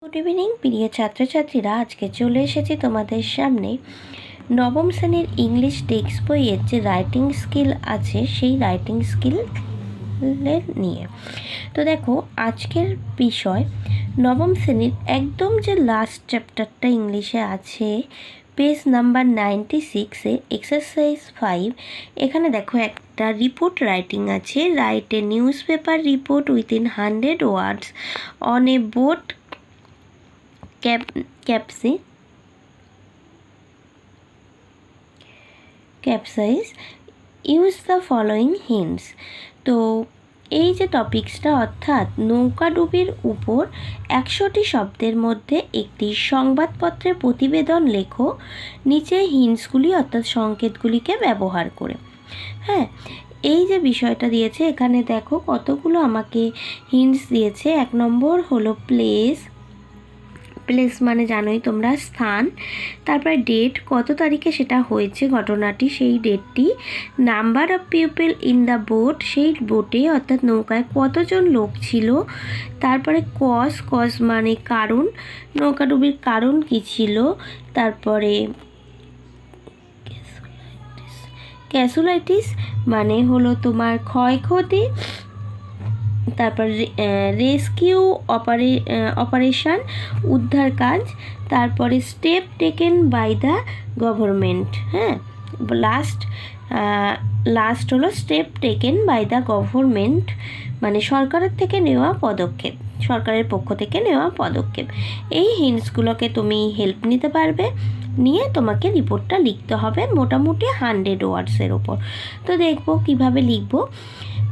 Good evening প্রিয় ছাত্রছাত্রীরা, আজকে চলে এসেছি তোমাদের সামনে নবম শ্রেণীর ইংলিশ টেক্সট বইয়ের যে রাইটিং স্কিল আছে সেই রাইটিং স্কিলের নিয়ে। তো দেখো, আজকের বিষয় নবম শ্রেণীর একদম যে লাস্ট চ্যাপ্টারটা ইংলিশে আছে, পেজ নাম্বার 96-এ এক্সারসাইজ 5। এখানে দেখো একটা রিপোর্ট রাইটিং আছে। Write a news paper report within 100 words on a boat capsize, use the following hints. তো এই যে টপিক্সটা, অর্থাৎ নৌকাডুবির উপর 100টি শব্দের মধ্যে একটি সংবাদপত্রের প্রতিবেদন লেখো নিচে হিন্টসগুলি অর্থাৎ সংকেতগুলিকে ব্যবহার করে। হ্যাঁ, এই যে বিষয়টা দিয়েছে এখানে দেখো কতগুলো আমাকে হিন্টস দিয়েছে। 1 নম্বর হলো প্লেস মানে জানোই তোমরা, স্থান। তারপরে ডেট, কত তারিখে সেটা হয়েছে ঘটনাটি, সেই ডেটটি। Number of people in the boat, সেই বোটে অর্থাৎ নৌকায় কতজন লোক ছিল। তারপরে কজ মানে কারণ, নৌকাডুবির কারণ কী ছিল। তারপরে ক্যাসুয়ালিটিস মানে হলো তোমার ক্ষয়ক্ষতি। তারপর রেস্কিউ অপারেশান, উদ্ধার কাজ। তারপরে step taken by the government. হ্যাঁ, লাস্ট হলো step taken by the government মানে সরকারের থেকে নেওয়া পদক্ষেপ, সরকারের পক্ষ থেকে নেওয়া পদক্ষেপ। এই হিন্টসগুলোকে তুমি হেল্প নিতে পারবে, নিয়ে তোমাকে রিপোর্টটা লিখতে হবে মোটামুটি 100 ওয়ার্ডসের ওপর। তো দেখবো কিভাবে লিখবো।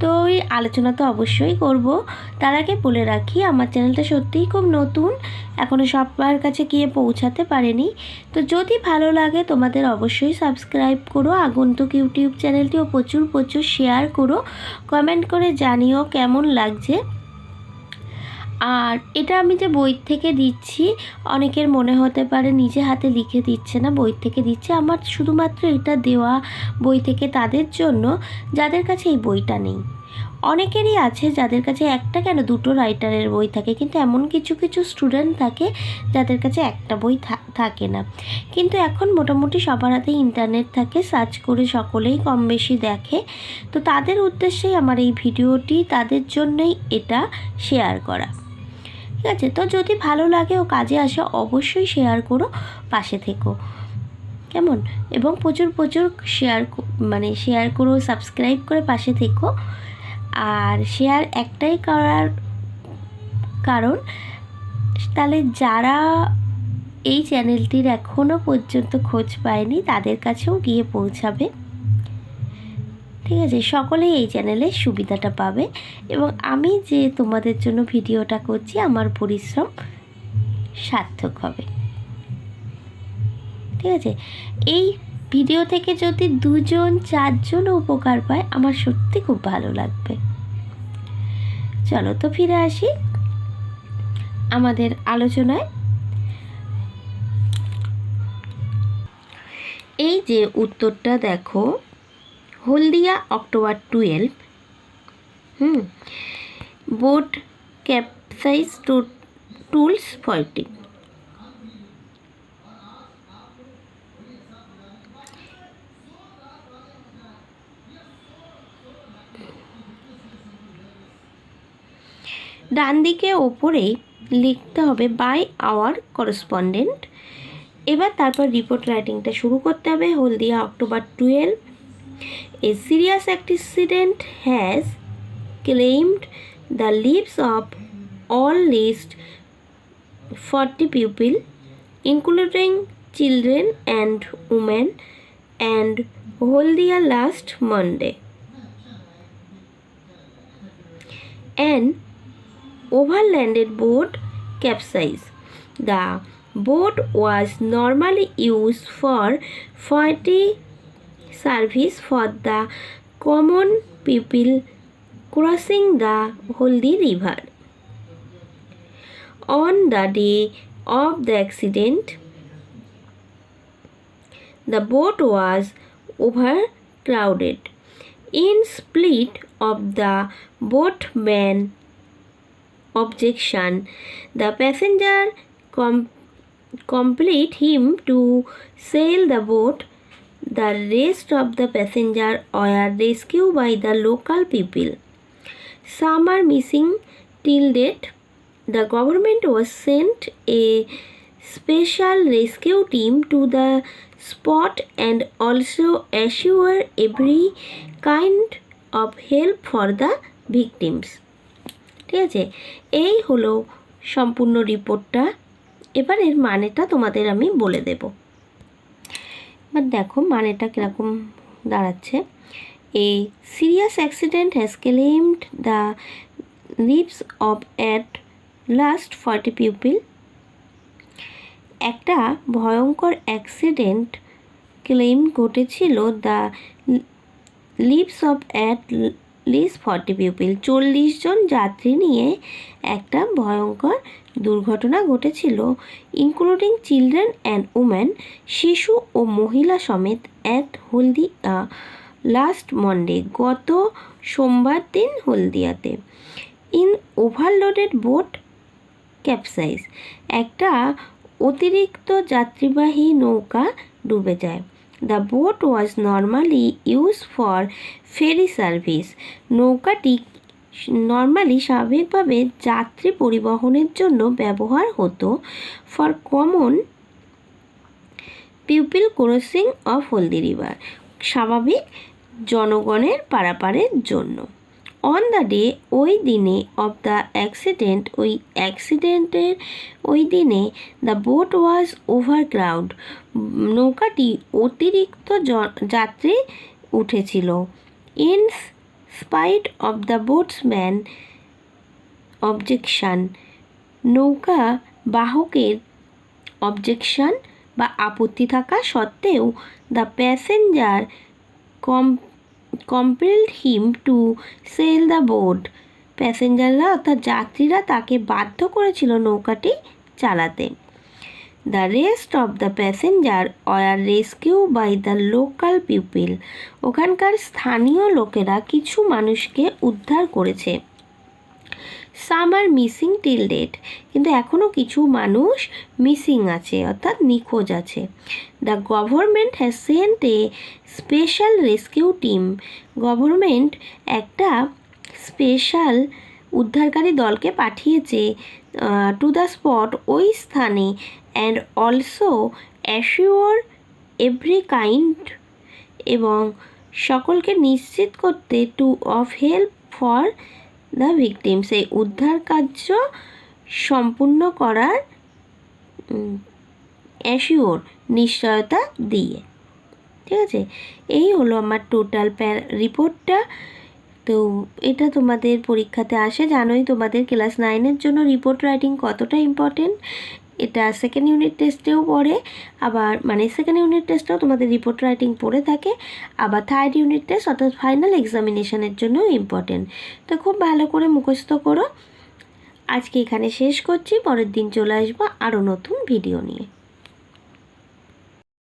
তো এই আলোচনা তো অবশ্যই করব। তার আগে বলে রাখি, আমার চ্যানেলটা সত্যিই খুব নতুন, এখনও সবার কাছে গিয়ে পৌঁছাতে পারেনি। তো যদি ভালো লাগে তোমাদের অবশ্যই সাবস্ক্রাইব করো, আগন্তুক ইউটিউব চ্যানেলটিও প্রচুর শেয়ার করো, কমেন্ট করে জানিও কেমন লাগছে। আর এটা আমি যে বই থেকে দিচ্ছি, অনেকের মনে হতে পারে নিজে হাতে লিখে দিচ্ছে না, বই থেকে দিচ্ছে। আমার শুধুমাত্র এটা দেওয়া বই থেকে তাদের জন্য যাদের কাছে এই বইটা নেই। অনেকেরই আছে যাদের কাছে একটা কেন দুটো রাইটারের বই থাকে, কিন্তু এমন কিছু স্টুডেন্ট থাকে যাদের কাছে একটা বই থাকে না। কিন্তু এখন মোটামুটি সবার হাতেই ইন্টারনেট থাকে, সার্চ করে সকলেই কম বেশি দেখে। তো তাদের উদ্দেশ্যেই আমার এই ভিডিওটি, তাদের জন্যই এটা শেয়ার করা। ঠিক আছে, তো যদি ভালো লাগে ও কাজে আসে অবশ্যই শেয়ার করো, পাশে থেকো, কেমন? এবং প্রচুর শেয়ার করো, সাবস্ক্রাইব করে পাশে থেকো। আর শেয়ার একটাই করার কারণ, তাহলে যারা এই চ্যানেলটির এখনও পর্যন্ত খোঁজ পায়নি তাদের কাছেও গিয়ে পৌঁছাবে। ঠিক আছে, সকলেই এই চ্যানেলের সুবিধাটা পাবে এবং আমি যে তোমাদের জন্য ভিডিওটা করছি আমার পরিশ্রম সার্থক হবে। ঠিক আছে, এই ভিডিও থেকে যদি 2-4 জন উপকার পায় আমার সত্যি খুব ভালো লাগবে। চলো তো ফিরে আসি আমাদের আলোচনায়। এই যে উত্তরটা দেখো, হলদিয়া অক্টোবর 12, বোট ক্যাপসাইজ টুলস 40। ডান দিকে ওপরেই লিখতে হবে বাই আওয়ার করেসপন্ডেন্ট। এবার তারপর রিপোর্ট রাইটিংটা শুরু করতে হবে। Haldia October 12, a serious accident has claimed the lives of all least 40 people, including children and women, and Haldia last Monday. An overlanded boat capsized. The boat was normally used for ferry service for the common people crossing the Haldi River. On the day of the accident, the boat was overcrowded. In spite of the boatman objection. The passenger compelled him to sail the boat. The rest of the passengers were rescued by the local people. Some are missing till date. The government was sent a special rescue team to the spot and also assure every kind of help for the victims. ঠিক আছে, এই হলো সম্পূর্ণ রিপোর্টটা। এবার এর মানেটা তোমাদের আমি বলে দেব। এবার দেখো মানেটা কীরকম দাঁড়াচ্ছে। A serious accident has claimed the lives of at last 40 people. একটা ভয়ঙ্কর অ্যাক্সিডেন্ট ক্লেম ঘটেছিল the lives of at least 40 people. 40 জন যাত্রী নিয়ে একটা ভয়ঙ্কর দুর্ঘটনা ঘটেছিল, ইনক্লুডিং চিলড্রেন অ্যান্ড উমেন, শিশু ও মহিলা সমেত, অ্যাট হলদিয়া লাস্ট মন্ডে, গত সোমবার দিন হলদিয়াতে। ইন ওভারলোডেড বোট ক্যাপসাইজ, একটা অতিরিক্ত যাত্রীবাহী নৌকা ডুবে যায়। The boat was normally use for ferry service, নৌকাটি নর্মালি স্বাভাবিকভাবে যাত্রী পরিবহনের জন্য ব্যবহার হতো for common people crossing of Haldi river, স্বাভাবিক জনগণের পারাপারের জন্য। অন দ্য ডে, ওই দিনে, অফ দ্য অ্যাক্সিডেন্ট, ওই অ্যাক্সিডেন্টের ওই দিনে, দ্য বোট ওয়াজ ওভারক্রাউড, নৌকাটি অতিরিক্ত যাত্রী উঠেছিল। In spite of the boatsman objection, নৌকা বাহকের অবজেকশন বা আপত্তি থাকা সত্ত্বেও, the passenger compelled him to sail the boat, প্যাসেঞ্জাররা অর্থাৎ যাত্রীরা তাকে বাধ্য করেছিল নৌকাটি চালাতে। The rest of the passenger were rescue by the local people, ওখানকার স্থানীয় লোকেরা কিছু মানুষকে উদ্ধার করেছে। Some are missing till date, কিন্তু এখনও কিছু মানুষ মিসিং আছে অর্থাৎ নিখোঁজ আছে। The government has sent a special rescue team, government একটা স্পেশাল উদ্ধারকারী দলকে পাঠিয়েছে টু দ্য স্পট, ওই স্থানে, and also assure every kind, এবং সকলকে নিশ্চিত করতে to of help for the victims, এই উদ্ধার কার্য সম্পূর্ণ করার অ্যাসিওর নিশ্চয়তা দিয়ে। ঠিক আছে, এই হলো আমার টোটাল রিপোর্টটা। তো এটা তোমাদের পরীক্ষাতে আসে, জানোই তোমাদের ক্লাস 9-এর জন্য রিপোর্ট রাইটিং কতটা ইম্পর্টেন্ট। এটা সেকেন্ড ইউনিট টেস্টেও পড়ে, আবার মানে সেকেন্ড ইউনিট টেস্টেও তোমাদের রিপোর্ট রাইটিং পড়ে থাকে, আবার থার্ড ইউনিট টেস্ট অর্থাৎ ফাইনাল এক্সামিনেশনের জন্যও ইম্পর্টেন্ট। তো খুব ভালো করে মুখস্থ করো। আজকে এখানে শেষ করছি, পরের দিন চলে আসবো আরও নতুন ভিডিও নিয়ে।